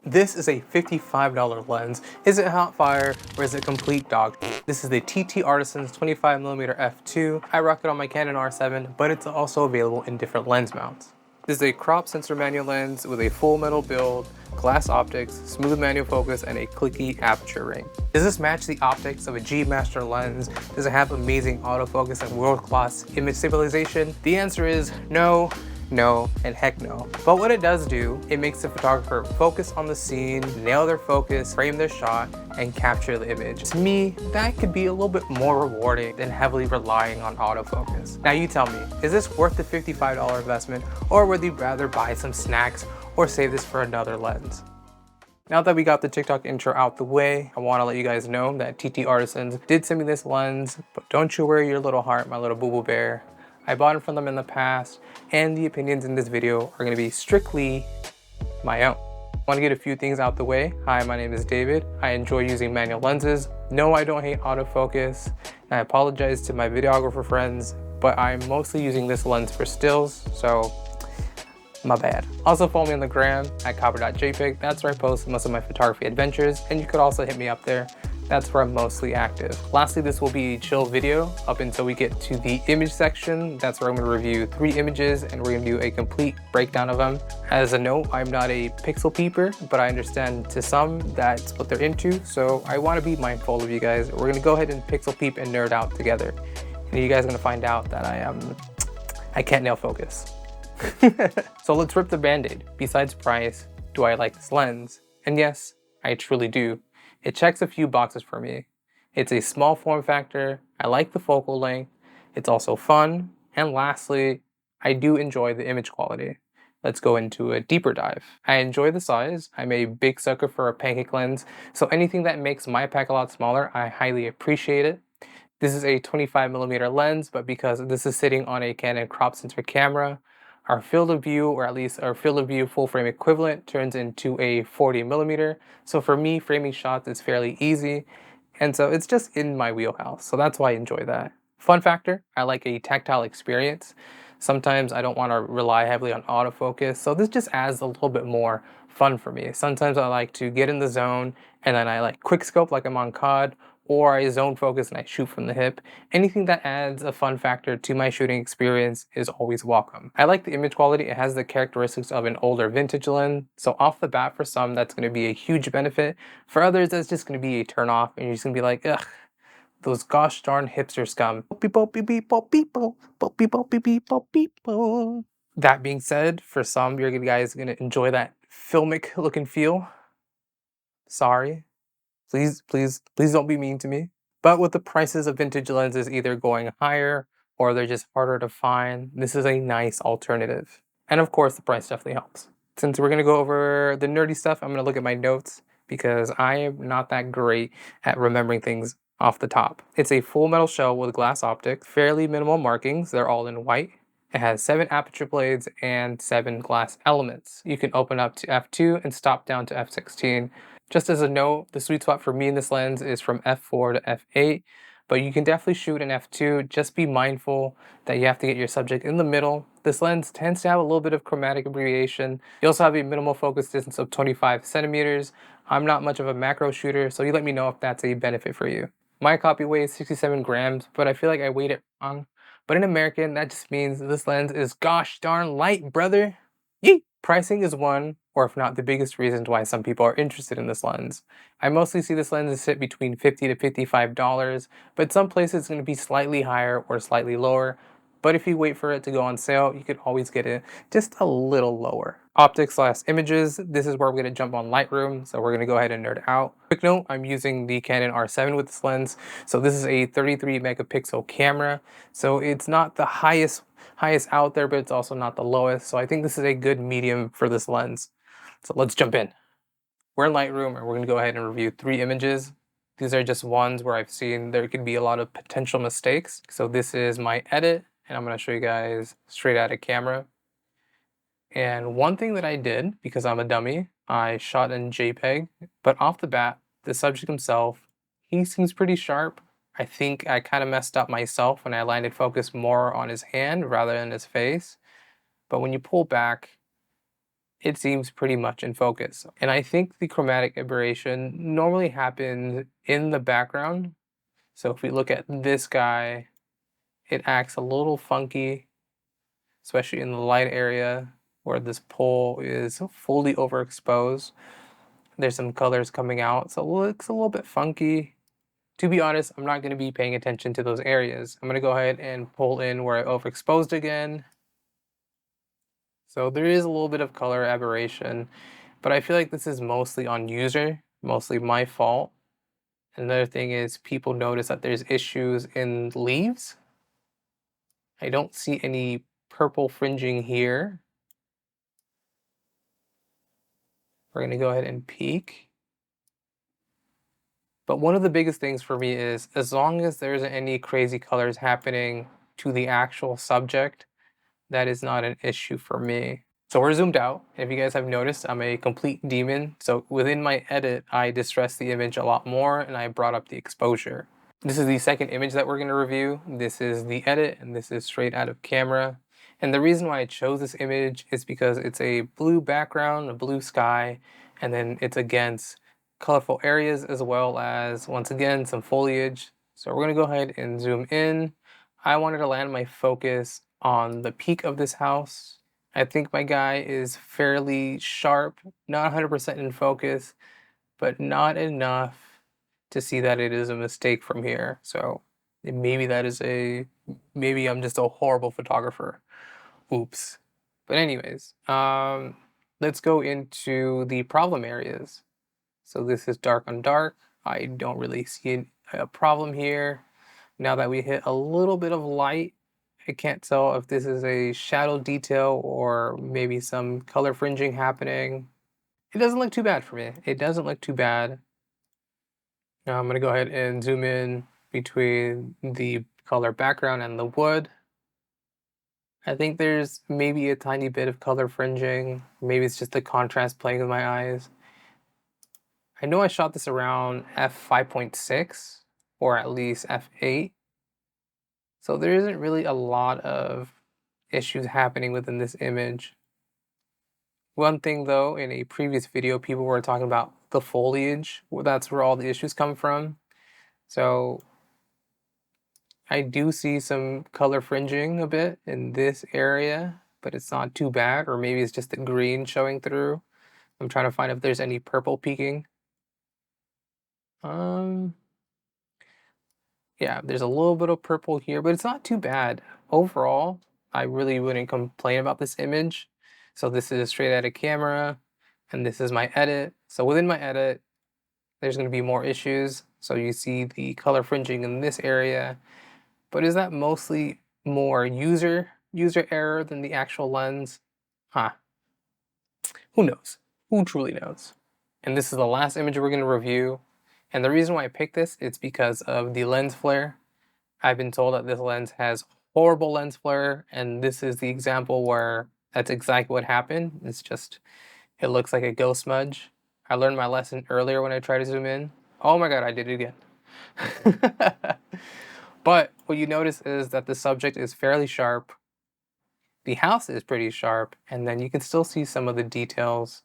This is a $55 lens. Is it hot fire or is it complete dog? This is the TTArtisan's 25mm f2. I rock it on my Canon R7, but it's also available in different lens mounts. This is a crop sensor manual lens with a full metal build, glass optics, smooth manual focus, and a clicky aperture ring. Does this match the optics of a G Master lens? Does it have amazing autofocus and world-class image stabilization? The answer is no, no, and heck no. But what it does do, it makes the photographer focus on the scene, nail their focus, frame their shot, and capture the image. To me, that could be a little bit more rewarding than heavily relying on autofocus. Now you tell me, is this worth the $55 investment, or would you rather buy some snacks or save this for another lens? Now that we got the TikTok intro out the way, I want to let you guys know that TTArtisans did send me this lens, but don't you worry your little heart, my little boo-boo bear. I bought it from them in the past, and the opinions in this video are going to be strictly my own. I want to get a few things out the way. Hi, my name is David. I enjoy using manual lenses. No, I don't hate autofocus. And I apologize to my videographer friends, but I'm mostly using this lens for stills, so my bad. Also follow me on the gram at copper.jpg. That's where I post most of my photography adventures, and you could also hit me up there. That's where I'm mostly active. Lastly, this will be a chill video up until we get to the image section. That's where I'm gonna review 3 images and we're gonna do a complete breakdown of them. As a note, I'm not a pixel peeper, but I understand to some that's what they're into, so I wanna be mindful of you guys. We're gonna go ahead and pixel peep and nerd out together. And you guys are gonna find out that I can't nail focus. So let's rip the band-aid. Besides price, do I like this lens? And yes, I truly do. It checks a few boxes for me. It's a small form factor, I like the focal length, it's also fun, and lastly, I do enjoy the image quality. Let's go into a deeper dive. I enjoy the size. I'm a big sucker for a pancake lens, so anything that makes my pack a lot smaller, I highly appreciate it. This is a 25mm lens, but because this is sitting on a Canon crop sensor camera, our field of view, or at least our field of view full frame equivalent, turns into a 40mm. So for me, framing shots is fairly easy, and so it's just in my wheelhouse. So that's why I enjoy that. Fun factor, I like a tactile experience. Sometimes I don't want to rely heavily on autofocus, so this just adds a little bit more fun for me. Sometimes I like to get in the zone, and then I like quick scope like I'm on COD, or I zone focus and I shoot from the hip. Anything that adds a fun factor to my shooting experience is always welcome. I like the image quality. It has the characteristics of an older vintage lens. So off the bat, for some, that's going to be a huge benefit. For others, that's just going to be a turn off, and you're just going to be like, ugh, those gosh darn hipster scum. That being said, for some, you guys are going to enjoy that filmic look and feel. Sorry. Please, please, please don't be mean to me. But with the prices of vintage lenses either going higher or they're just harder to find, this is a nice alternative. And of course, the price definitely helps. Since we're gonna go over the nerdy stuff, I'm gonna look at my notes because I am not that great at remembering things off the top. It's a full metal shell with glass optics, fairly minimal markings, they're all in white. It has 7 aperture blades and 7 glass elements. You can open up to f2 and stop down to f16. Just as a note, the sweet spot for me in this lens is from f4 to f8, but you can definitely shoot in f2. Just be mindful that you have to get your subject in the middle. This lens tends to have a little bit of chromatic abbreviation. You also have a minimal focus distance of 25 centimeters. I'm not much of a macro shooter, so you let me know if that's a benefit for you. My copy weighs 67 grams, but I feel like I weighed it wrong. But in American, that just means this lens is gosh darn light, brother. Yeet! Pricing is one, or if not the biggest reason why some people are interested in this lens. I mostly see this lens sit between $50 to $55, but some places it's going to be slightly higher or slightly lower. But if you wait for it to go on sale, you could always get it just a little lower. Optics/images, this is where we're going to jump on Lightroom, so we're going to go ahead and nerd out. Quick note, I'm using the Canon R7 with this lens, so this is a 33 megapixel camera, so it's not the highest out there, but it's also not the lowest, so I think this is a good medium for this lens. So let's jump in. We're in Lightroom, and we're going to go ahead and review 3 images. These are just ones where I've seen there could be a lot of potential mistakes. So this is my edit, and I'm going to show you guys straight out of camera. And one thing that I did, because I'm a dummy, I shot in JPEG, but off the bat, the subject himself, he seems pretty sharp. I think I kind of messed up myself when I landed focus more on his hand rather than his face. But when you pull back, it seems pretty much in focus. And I think the chromatic aberration normally happens in the background. So if we look at this guy, it acts a little funky, especially in the light area where this pole is fully overexposed. There's some colors coming out, so it looks a little bit funky. To be honest, I'm not going to be paying attention to those areas. I'm going to go ahead and pull in where I overexposed again. So there is a little bit of color aberration, but I feel like this is mostly on user, mostly my fault. Another thing is people notice that there's issues in leaves. I don't see any purple fringing here. We're going to go ahead and peek. But one of the biggest things for me is as long as there isn't any crazy colors happening to the actual subject, that is not an issue for me. So we're zoomed out. If you guys have noticed, I'm a complete demon. So within my edit, I distressed the image a lot more and I brought up the exposure. This is the second image that we're going to review. This is the edit and this is straight out of camera. And the reason why I chose this image is because it's a blue background, a blue sky, and then it's against colorful areas as well as, once again, some foliage. So we're going to go ahead and zoom in. I wanted to land my focus on the peak of this house. I think my guy is fairly sharp, not 100% in focus, but not enough to see that it is a mistake from here. So maybe maybe I'm just a horrible photographer. Oops. But anyways, let's go into the problem areas. So this is dark on dark. I don't really see a problem here. Now that we hit a little bit of light, I can't tell if this is a shadow detail or maybe some color fringing happening. It doesn't look too bad for me. It doesn't look too bad. Now I'm gonna go ahead and zoom in between the color background and the wood. I think there's maybe a tiny bit of color fringing. Maybe it's just the contrast playing with my eyes. I know I shot this around f5.6 or at least f8. So there isn't really a lot of issues happening within this image. One thing though, in a previous video, people were talking about the foliage. Well, that's where all the issues come from. So I do see some color fringing a bit in this area, but it's not too bad. Or maybe it's just the green showing through. I'm trying to find if there's any purple peeking. Yeah, there's a little bit of purple here, but it's not too bad. Overall, I really wouldn't complain about this image. So this is straight out of camera, and this is my edit. So within my edit, there's going to be more issues. So you see the color fringing in this area, but is that mostly more user error than the actual lens? Huh. Who knows? Who truly knows? And this is the last image we're going to review. And the reason why I picked this, it's because of the lens flare. I've been told that this lens has horrible lens flare, and this is the example where that's exactly what happened. It's just, it looks like a ghost smudge. I learned my lesson earlier when I tried to zoom in. Oh my god, I did it again. But what you notice is that the subject is fairly sharp. The house is pretty sharp, and then you can still see some of the details.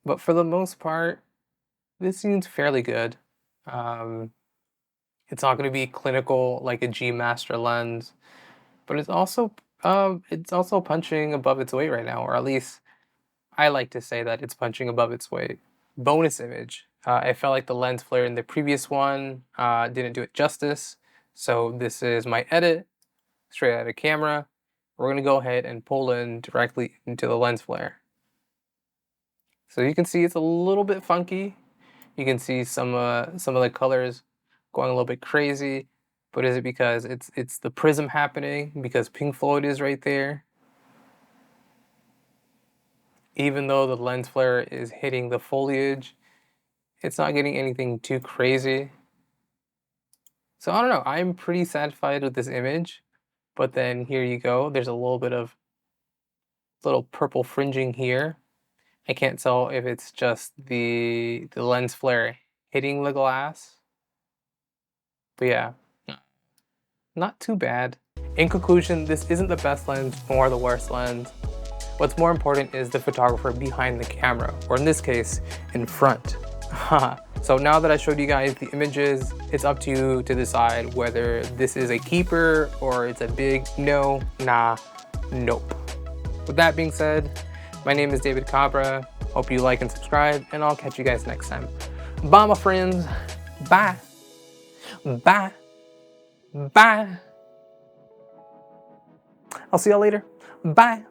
But for the most part, this seems fairly good. It's not going to be clinical like a G Master lens, but it's also punching above its weight right now, or at least I like to say that it's punching above its weight. Bonus image. I felt like the lens flare in the previous one didn't do it justice, so this is my edit straight out of camera. We're going to go ahead and pull in directly into the lens flare. So you can see it's a little bit funky. You can see some of the colors going a little bit crazy, but is it because it's the prism happening? Because Pink Floyd is right there? Even though the lens flare is hitting the foliage, it's not getting anything too crazy. So I don't know, I'm pretty satisfied with this image, but then here you go, there's a little bit of little purple fringing here. I can't tell if it's just the lens flare hitting the glass. But yeah, not too bad. In conclusion, this isn't the best lens nor the worst lens. What's more important is the photographer behind the camera, or in this case, in front. So now that I showed you guys the images, it's up to you to decide whether this is a keeper or it's a big no, nah, nope. With that being said, my name is David Cabra. Hope you like and subscribe, and I'll catch you guys next time. Bye, my friends. Bye. Bye. Bye. I'll see y'all later. Bye.